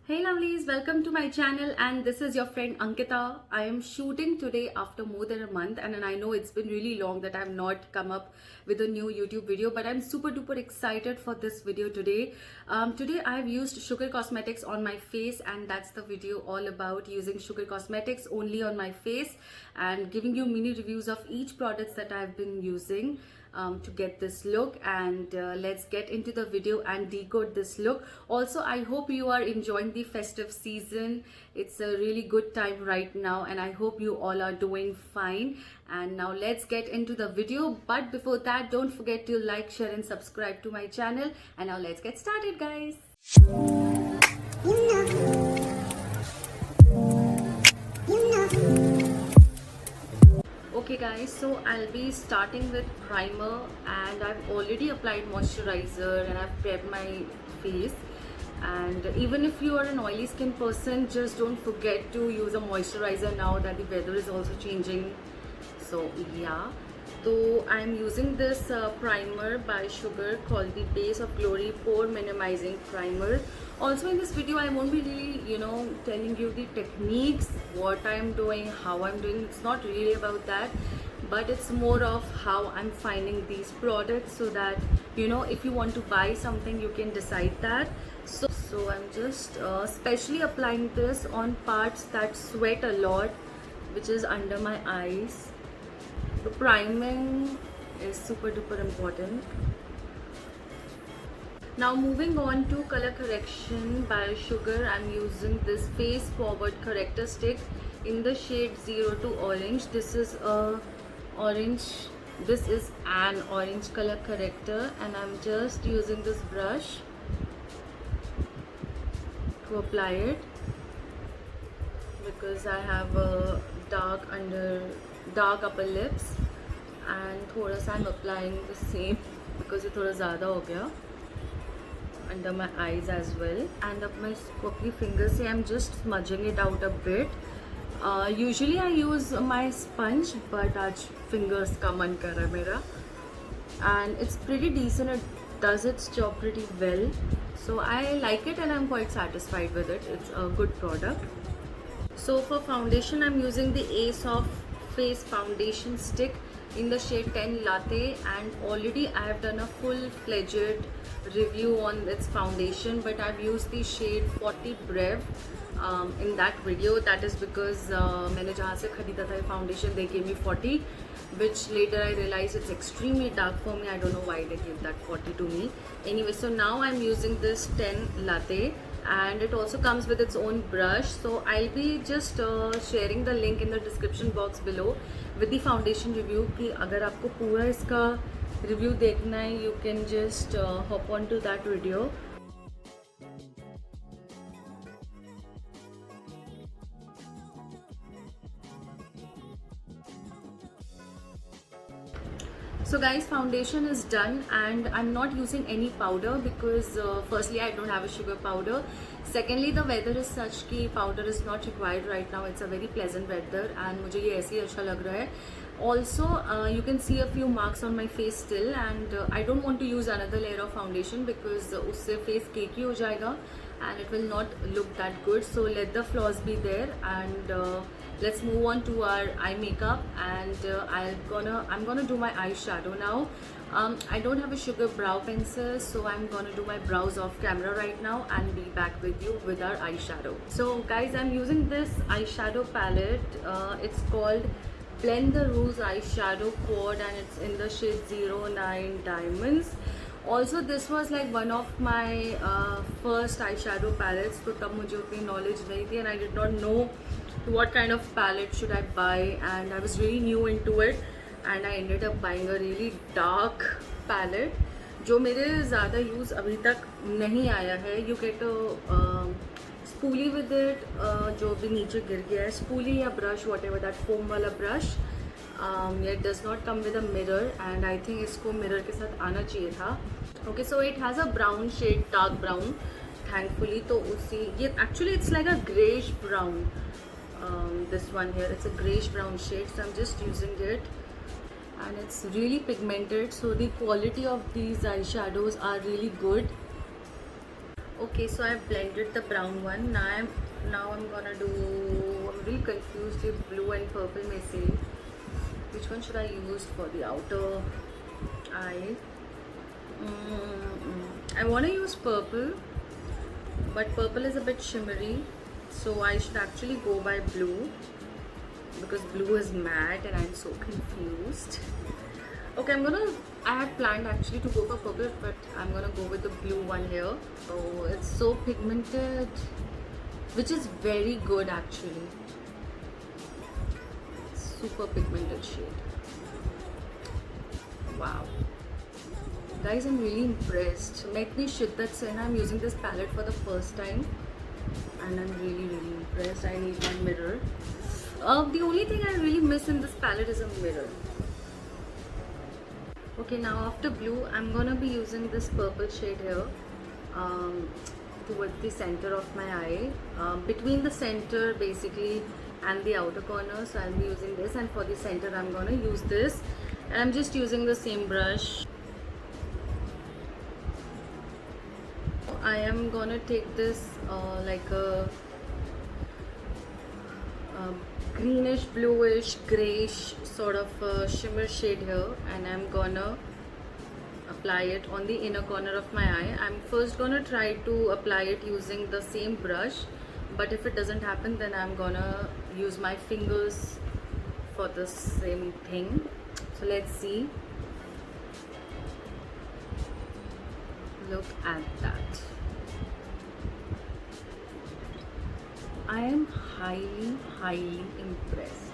Hey lovelies, welcome to my channel and this is your friend Ankita. I am shooting today after more than a month and I know it's been really long that I have not come up with a new YouTube video, but I'm super duper excited for this video today. Today I have used Sugar Cosmetics on my face and that's the video all about using Sugar Cosmetics only on my face and giving you mini reviews of each products that I've been using. To get this look, and let's get into the video and decode this look. Also, I hope you are enjoying the festive season. It's a really good time right now and I hope you all are doing fine. And now let's get into the video, but before that, don't forget to like, share and subscribe to my channel. And now let's get started, guys. Okay guys, so I'll be starting with primer and I've already applied moisturizer and I've prepped my face. And even if you are an oily skin person, just don't forget to use a moisturizer now that the weather is also changing. So yeah, so I'm using this primer by Sugar called the Base of Glory Pore Minimizing Primer. Also in this video I won't be really telling you the techniques, what I'm doing, how I'm doing. It's not really about that, but it's more of how I'm finding these products, so that if you want to buy something you can decide that. So I'm just especially applying this on parts that sweat a lot, which is under my eyes. The priming is super duper important. Now moving on to color correction by Sugar, I'm using this face forward corrector stick in the shade 0 to orange. This is an orange color corrector and I'm just using this brush to apply it because I have a dark upper lips, and थोड़ा सा I'm applying the same because it थोड़ा ज़्यादा हो गया under my eyes as well. And up my अपनी finger से I'm just smudging it out a bit. Usually I use my sponge, but आज fingers का मन कर रहा है मेरा, and it's pretty decent. It does its job pretty well, so I like it and I'm quite satisfied with it. It's a good product. So for foundation, I'm using the Ace of Face foundation stick in the shade 10 Latte, and already I have done a full-fledged review on its foundation, but I've used the shade 40 Brev in that video. That is because मैंने जहाँ से खरीदा था foundation, they gave me 40, which later I realized it's extremely dark for me. I don't know why they gave that 40 to me. Anyway, so now I'm using this 10 Latte, and it also comes with its own brush. So I'll be just sharing the link in the description box below with the foundation review कि अगर आपको पूरा इसका review देखना है, you can just hop on to that video. So guys, foundation is done and I'm not using any powder because firstly I don't have a sugar powder. Secondly, the weather is such कि powder is not required right now. It's a very pleasant weather and मुझे ये ऐसे ही अच्छा लग रहा है. Also, you can see a few marks on my face still, and I don't want to use another layer of foundation because उससे face cakey हो जाएगा and it will not look that good. So let the flaws be there, and let's move on to our eye makeup. And I'm gonna do my eyeshadow now. I don't have a Sugar brow pencil, so I'm gonna do my brows off camera right now and be back with you with our eyeshadow. So guys, I'm using this eyeshadow palette. It's called Blend the Rose eyeshadow quad and it's in the shade 09 Diamonds. Also, this was like one of my first eyeshadow palettes, तो तब मुझे उतनी knowledge नहीं थी and I did not know what kind of palette should I buy, and I was really new into it and I ended up buying a really dark palette जो मेरे ज़्यादा use अभी तक नहीं आया है. You get a spoolie with it जो भी नीचे गिर गया है, spoolie या brush, whatever, that foam वाला brush. It does not come with a mirror and I think इसको mirror के साथ आना चाहिए था. Okay, so it has a brown shade, dark brown, thankfully. तो उसी ये actually it's like a greyish brown. This one here, it's a greyish brown shade, so I'm just using it and it's really pigmented, so the quality of these eyeshadows are really good. Okay, so I've blended the brown one. Now I'm gonna do. I'm really confused with blue and purple may say. Which one should I use for the outer eye? I want to use purple, but purple is a bit shimmery, so I should actually go by blue because blue is matte and I'm so confused. Okay, I had planned actually to go for purple, but I'm gonna go with the blue one here. Oh, it's so pigmented, which is very good actually. Super pigmented shade. Wow. Guys, I'm really impressed. मैं इतनी शिद्दत से ना I'm using this palette for the first time and I'm really impressed. I need my mirror. The only thing I really miss in this palette is a mirror. Okay, now after blue, I'm gonna be using this purple shade here towards the center of my eye, between the center basically and the outer corner. So I'll be using this, and for the center, I'm gonna use this, and I'm just using the same brush. I am gonna take this like a greenish, bluish, grayish sort of shimmer shade here, and I'm gonna apply it on the inner corner of my eye. I'm first gonna try to apply it using the same brush, but if it doesn't happen, then I'm gonna use my fingers for the same thing. So let's see. Look at that. I am highly impressed.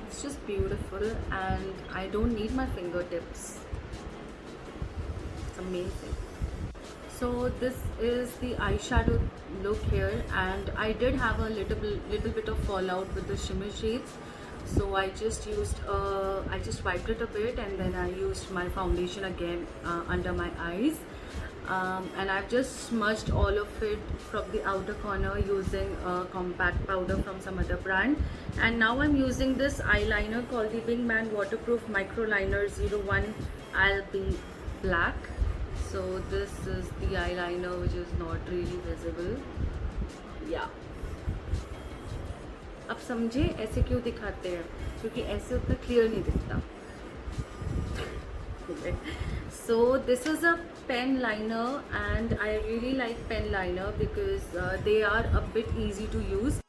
It's just beautiful, and I don't need my fingertips. It's amazing. So this is the eyeshadow look here, and I did have a little bit of fallout with the shimmer shades. So I just wiped it a bit, and then I used my foundation again under my eyes, and I've just smudged all of it from the outer corner using a compact powder from some other brand. And now I'm using this eyeliner called the Wingman Waterproof Micro Liner 01 Albi Black. So this is the eyeliner which is not really visible. Yeah. अब समझे ऐसे क्यों दिखाते हैं, क्योंकि ऐसे उतना clear नहीं दिखता. So this is a pen liner, and I really like pen liner because they are a bit easy to use.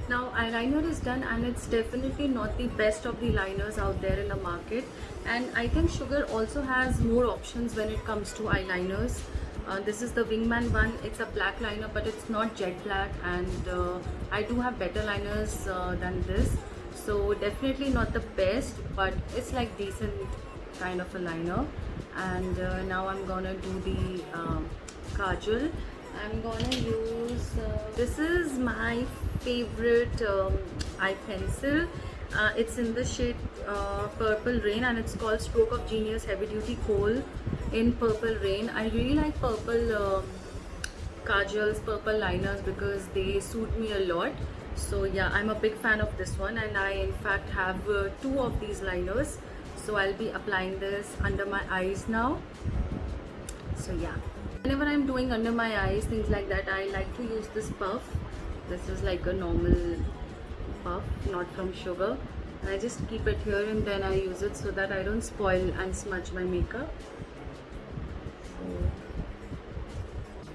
Now eyeliner is done, and it's definitely not the best of the liners out there in the market, and I think Sugar also has more options when it comes to eyeliners. This is the Wingman one. It's a black liner, but it's not jet black, and I do have better liners than this, so definitely not the best, but it's like decent kind of a liner. And now I'm gonna do the kajal. I'm gonna use this is my favorite eye pencil. It's in the shade Purple Rain, and it's called Stroke of Genius Heavy Duty Kohl in Purple Rain. I really like purple kajals, purple liners, because they suit me a lot. So yeah, I'm a big fan of this one, and I in fact have two of these liners. So I'll be applying this under my eyes now. So yeah, whenever I'm doing under my eyes, things like that, I like to use this puff. This is like a normal puff, not from Sugar. And I just keep it here, and then I use it so that I don't spoil and smudge my makeup.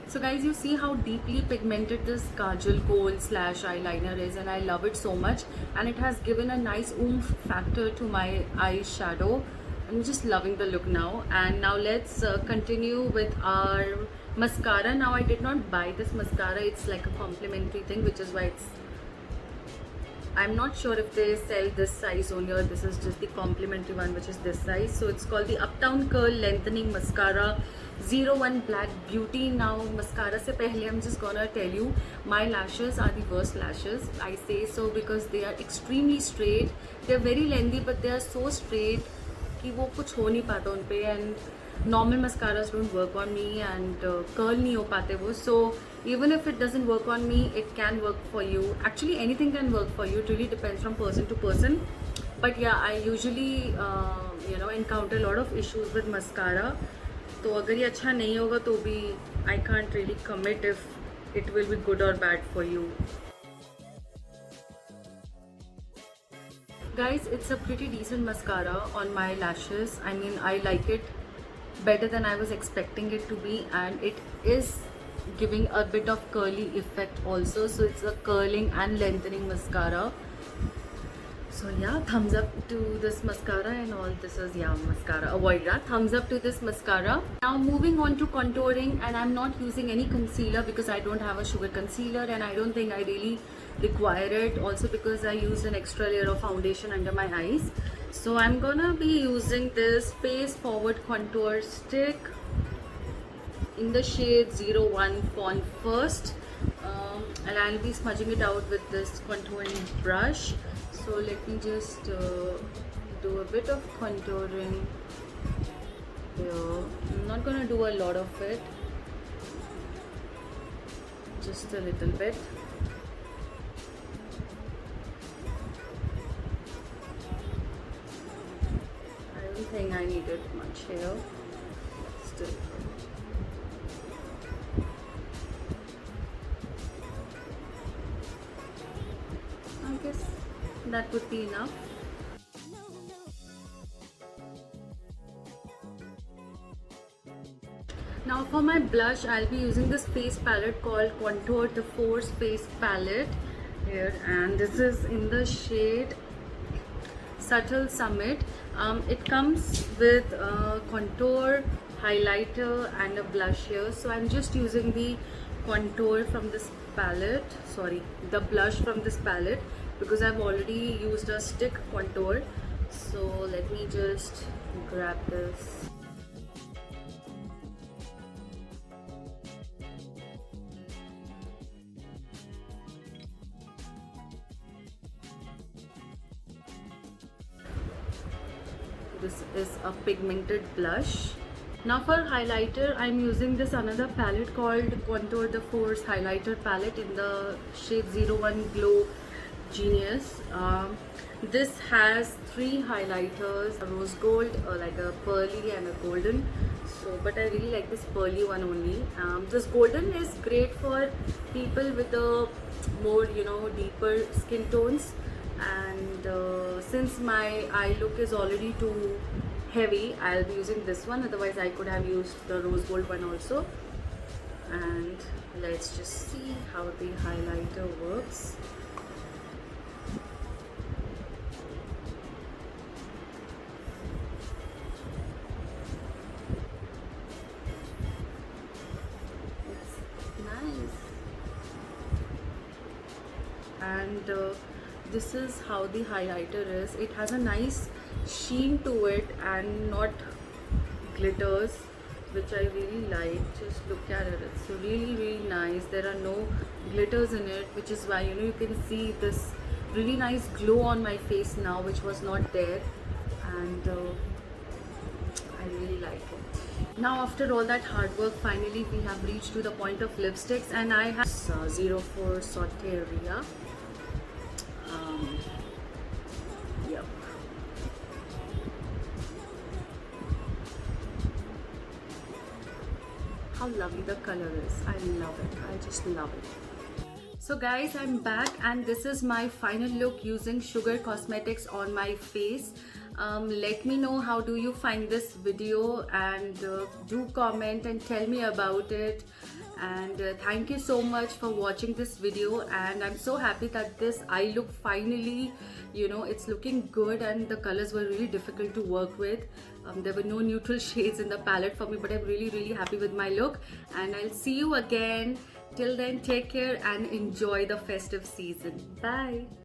So guys, you see how deeply pigmented this kajal kohl slash eyeliner is, and I love it so much, and it has given a nice oomph factor to my eyeshadow. I'm just loving the look now. And now let's continue with our mascara. Now I did not buy this mascara, it's like a complimentary thing, which is why I'm not sure if they sell this size only, or this is just the complimentary one, which is this size. So it's called the Uptown Curl Lengthening Mascara 01 Black Beauty. Now mascara se pehle I'm just gonna tell you, my lashes are the worst lashes. I say so because they are extremely straight. They're very lengthy, but they are so straight कि वो कुछ हो नहीं पाता उन पे. And normal mascaras don't work on me and curl nahi ho pate wo. So even if it doesn't work on me, it can work for you. Actually anything can work for you, it really depends from person to person. But yeah, I usually encounter a lot of issues with mascara. तो अगर ये अच्छा नहीं होगा तो भी I can't really commit if it will be good or bad for you. Guys, it's a pretty decent mascara on my lashes. I mean, I like it better than I was expecting it to be, and it is giving a bit of curly effect also. So it's a curling and lengthening mascara. So yeah, thumbs up to this mascara and all. This is mascara. Avoid that. Thumbs up to this mascara. Now moving on to contouring, and I'm not using any concealer because I don't have a sugar concealer, and I don't think I really require it. Also because I used an extra layer of foundation under my eyes. So I'm gonna be using this Face Forward Contour Stick in the shade 01 Fawn First, and I'll be smudging it out with this contouring brush. So let me just do a bit of contouring here. I'm not gonna do a lot of it, just a little bit. I don't think I needed much here. Still. I guess that would be enough. Now for my blush, I'll be using this face palette called Contour de Force Face Palette here, and this is in the shade Subtle Summit. It comes with a contour, highlighter and a blush here. So I'm just using the contour from this palette, the blush from this palette, because I've already used a stick contour. So let me just grab this. This is a pigmented blush. Now for highlighter, I'm using this another palette called Contour de Force Highlighter Palette in the shade 01 Glow Genius. This has 3 highlighters, a rose gold, like a pearly and a golden. So, but I really like this pearly one only. This golden is great for people with a more, deeper skin tones. And since my eye look is already too heavy, I'll be using this one. Otherwise I could have used the rose gold one also. And let's just see how the highlighter works. It's nice. And this is how the highlighter is. It has a nice sheen to it and not glitters, which I really like. Just look at it, it's really nice. There are no glitters in it, which is why you can see this really nice glow on my face now, which was not there. And I really like it. Now after all that hard work, finally we have reached to the point of lipsticks, and I have 04 Soteria. Yep. How lovely the color is. I love it. I just love it. So guys, I'm back, and this is my final look using Sugar Cosmetics on my face. Let me know how do you find this video, and do comment and tell me about it. And thank you so much for watching this video, and I'm so happy that this eye look finally, it's looking good, and the colors were really difficult to work with. There were no neutral shades in the palette for me, but I'm really happy with my look, and I'll see you again. Till then, take care and enjoy the festive season. Bye.